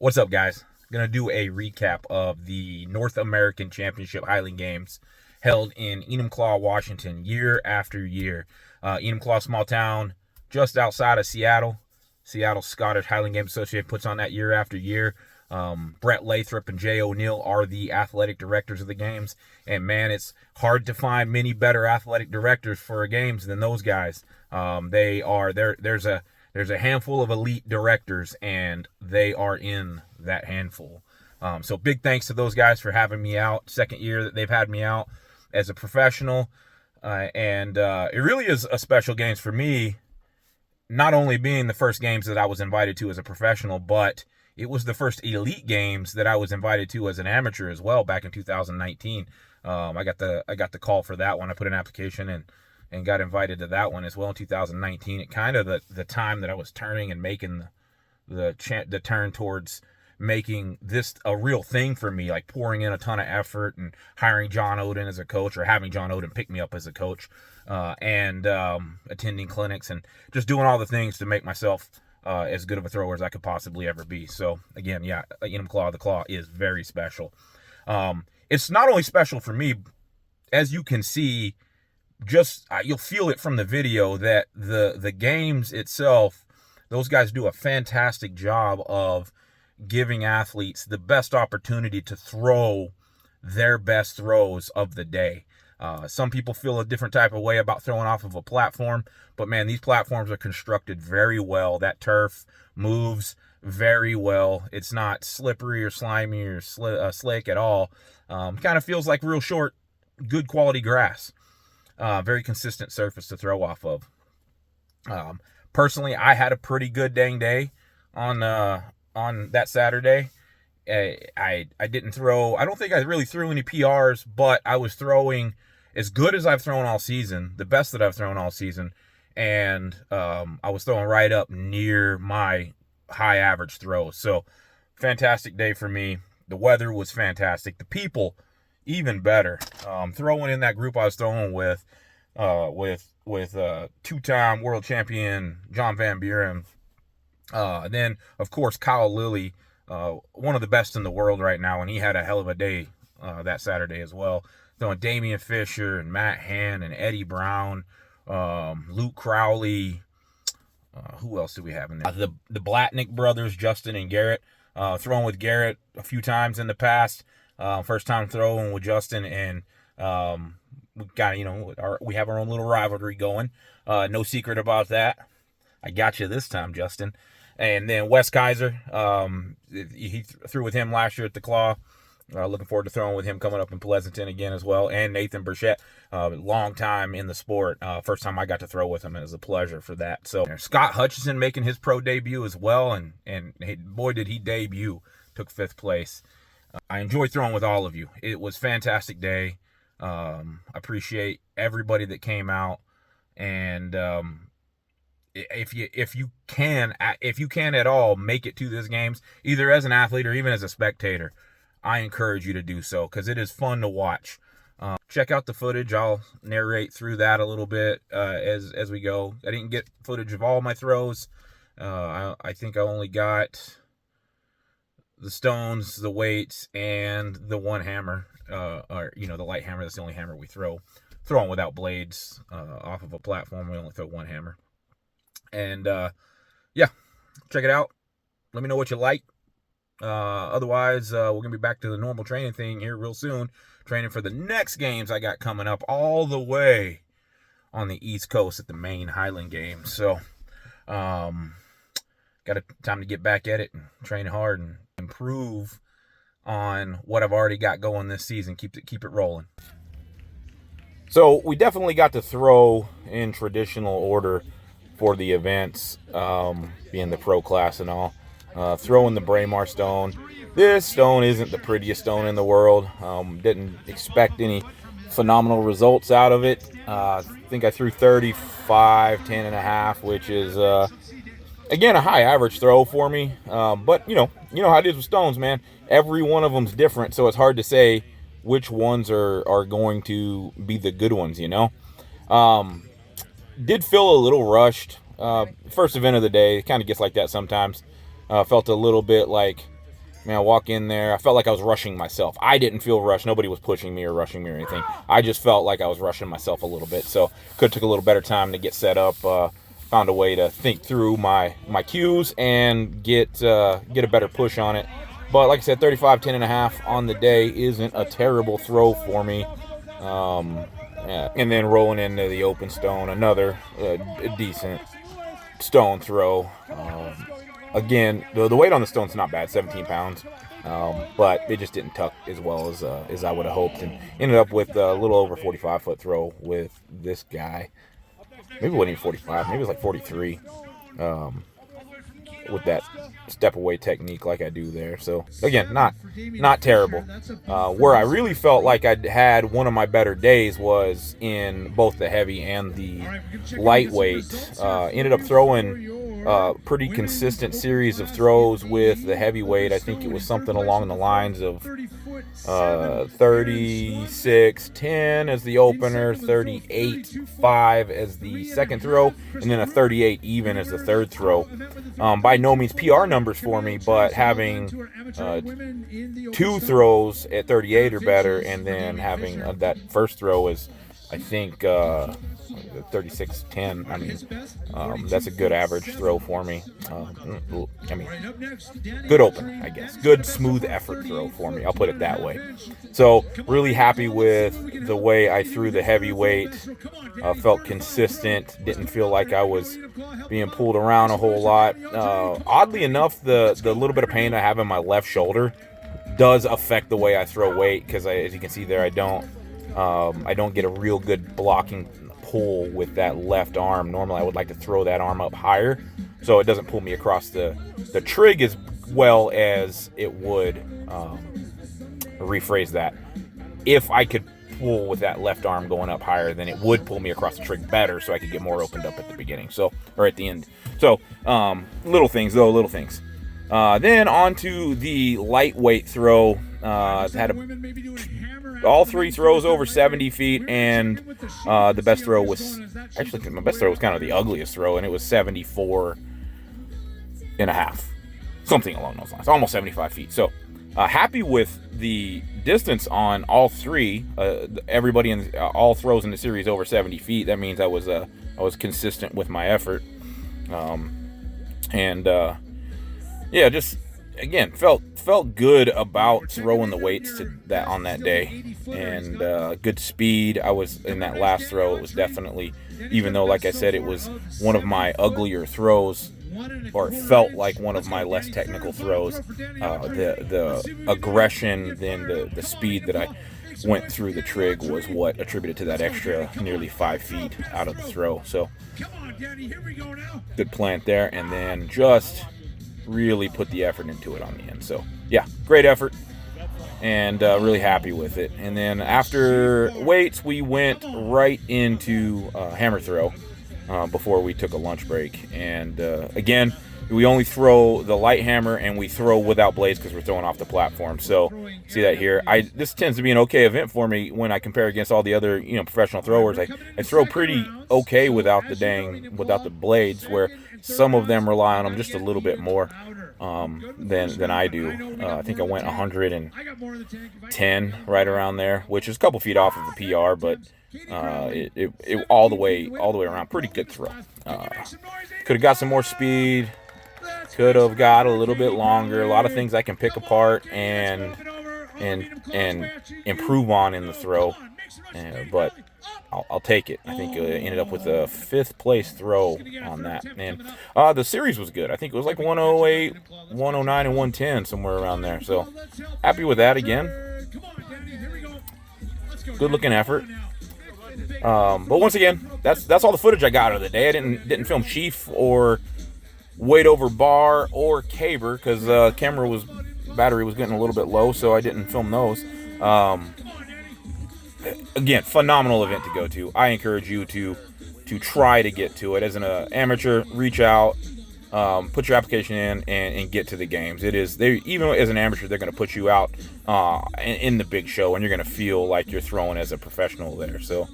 What's up, guys? Gonna do a recap of the North American Championship Highland Games held in Enumclaw, Washington, year after year. Enumclaw, small town just outside of Seattle. Seattle Scottish Highland Games Association puts on that year after year. Brett Lathrop and Jay O'Neill are the athletic directors of the games, and man, it's hard to find many better athletic directors for games than those guys. They are there. There's a handful of elite directors, and they are in that handful. So big thanks to those guys for having me out. Second year that they've had me out as a professional, and it really is a special games for me. Not only being the first games that I was invited to as a professional, but it was the first elite games that I was invited to as an amateur as well back in 2019. I got the call for that one. I put an application in and got invited to that one as well in 2019. It kind of the time that I was turning and making the turn towards making this a real thing for me, like pouring in a ton of effort and hiring John Oden as a coach, or having John Oden pick me up as a coach, and attending clinics and just doing all the things to make myself as good of a thrower as I could possibly ever be. So again, yeah, Enumclaw, the Claw is very special. It's not only special for me, as you can see, just you'll feel it from the video that the games itself, those guys do a fantastic job of giving athletes the best opportunity to throw their best throws of the day. Some people feel a different type of way about throwing off of a platform, but man, these platforms are constructed very well. That turf moves very well. It's not slippery or slimy or slick at all. Kind of feels like real short, good quality grass. Very consistent surface to throw off of. Personally, I had a pretty good dang day on that Saturday. I didn't throw. I don't think I really threw any PRs, but I was throwing as good as I've thrown all season, the best that I've thrown all season, and I was throwing right up near my high average throws. So fantastic day for me. The weather was fantastic. The people even better. Throwing in that group I was throwing with two-time world champion John Van Buren. Then, of course, Kyle Lilly, one of the best in the world right now, and he had a hell of a day that Saturday as well. Throwing Damian Fisher and Matt Hand and Eddie Brown, Luke Crowley. Who else do we have in there? The Blatnick brothers, Justin and Garrett. Throwing with Garrett a few times in the past. First time throwing with Justin, and we got, we have our own little rivalry going. No secret about that. I got you this time, Justin. And then Wes Kaiser, he threw with him last year at the Claw. Looking forward to throwing with him coming up in Pleasanton again as well. And Nathan Burchett, long time in the sport. First time I got to throw with him, and it was a pleasure for that. So Scott Hutchison making his pro debut as well, and boy did he debut. Took 5th place. I enjoyed throwing with all of you. It was a fantastic day. Appreciate everybody that came out, and if you can at all make it to this games, either as an athlete or even as a spectator, I encourage you to do so, because it is fun to watch. Check out the footage. I'll narrate through that a little bit as we go. I didn't get footage of all my throws. I think I only got the stones, the weights, and the one hammer, or the light hammer. That's the only hammer we throw. Throwing without blades off of a platform. We only throw one hammer. And yeah, check it out. Let me know what you like. Otherwise, we're gonna be back to the normal training thing here real soon. Training for the next games I got coming up all the way on the East Coast at the main Highland Games. So, got time to get back at it and train hard and improve on what I've already got going this season. Keep it rolling. So we definitely got to throw in traditional order for the events, being the pro class and all. Throwing the Braemar stone. This stone isn't the prettiest stone in the world. Didn't expect any phenomenal results out of it. I think I threw 35, 10 and a half, which is, again, a high average throw for me. But you know how it is with stones, man. Every one of them's different, so it's hard to say which ones are going to be the good ones, Did feel a little rushed. First event of the day, it kind of gets like that sometimes. Felt a little bit like Man, I walk in there. I felt like I was rushing myself. I didn't feel rushed. Nobody was pushing me or rushing me or anything. I just felt like I was rushing myself a little bit. So could have took a little better time to get set up. Found a way to think through my cues and get a better push on it. But like I said, 35, 10.5 on the day isn't a terrible throw for me. Yeah. And then rolling into the open stone, another decent stone throw. Again, the weight on the stone's not bad, 17 pounds. But it just didn't tuck as well as I would have hoped, and ended up with a little over 45-foot throw with this guy. Maybe it wasn't even 45, maybe it was like 43. With that step away technique like I do there. So again, not terrible. Where I really felt like I had one of my better days was in both the heavy and the lightweight. Ended up throwing pretty consistent series of throws with the heavyweight. I think it was something along the lines of 36-10 as the opener, 38-5 as the second throw, and then a 38 even as the third throw. By no means PR numbers for me, but having 2 throws at 38 or better, and then having that first throw is, I think, 36-10. I mean, that's a good average throw for me. I mean, good opener, I guess. Good smooth effort throw for me. I'll put it that way. So really happy with the way I threw the heavyweight. Felt consistent. Didn't feel like I was being pulled around a whole lot. Oddly enough, the little bit of pain I have in my left shoulder does affect the way I throw weight, because as you can see there, I don't get a real good blocking pull with that left arm. Normally I would like to throw that arm up higher so it doesn't pull me across the trig as well as it would. Rephrase that. If I could pull with that left arm going up higher, then it would pull me across the trig better, so I could get more opened up at the beginning, or at the end. So little things. Then on to the lightweight throw. Had all 3 throws over 70 feet, and the best throw was, actually my best throw was kind of the ugliest throw, and it was 74.5, something along those lines, almost 75 feet. So happy with the distance on all 3. Everybody in all throws in the series over 70 feet. That means I was consistent with my effort, yeah, just again felt good about throwing the weights to that on that day, and good speed. I was in that last throw. It was definitely, even though like I said it was one of my uglier throws, or it felt like one of my less technical throws, the aggression, then the speed that I went through the trig was what attributed to that extra nearly 5 feet out of the throw. So good plant there, and then just really put the effort into it on the end. So yeah, great effort, and really happy with it. And then after weights, we went right into hammer throw before we took a lunch break. And again, we only throw the light hammer, and we throw without blades because we're throwing off the platform. So see that here, this tends to be an okay event for me when I compare against all the other professional throwers. I throw pretty okay without the blades, where some of them rely on them just a little bit more than I do. I think I went 110 right around there, which is a couple feet off of the PR, but it all the way around, pretty good throw. Could have got some more speed, could have got a little bit longer. A lot of things I can pick apart and improve on in the throw, but I'll take it. I think I ended up with a 5th place throw on that. And the series was good. I think it was like 108, 109, and 110, somewhere around there. So happy with that again. Good looking effort. But once again, that's all the footage I got of the day. I didn't film sheaf or weight over bar or caber, because battery was getting a little bit low, so I didn't film those. Again, phenomenal event to go to. I encourage you to try to get to it. As an amateur, reach out, put your application in, and get to the games. Even as an amateur, they're going to put you out in the big show, and you're going to feel like you're throwing as a professional there. So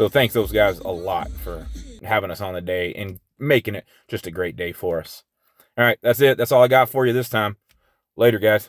thanks those guys a lot for having us on the day and making it just a great day for us. All right, that's it. That's all I got for you this time. Later, guys.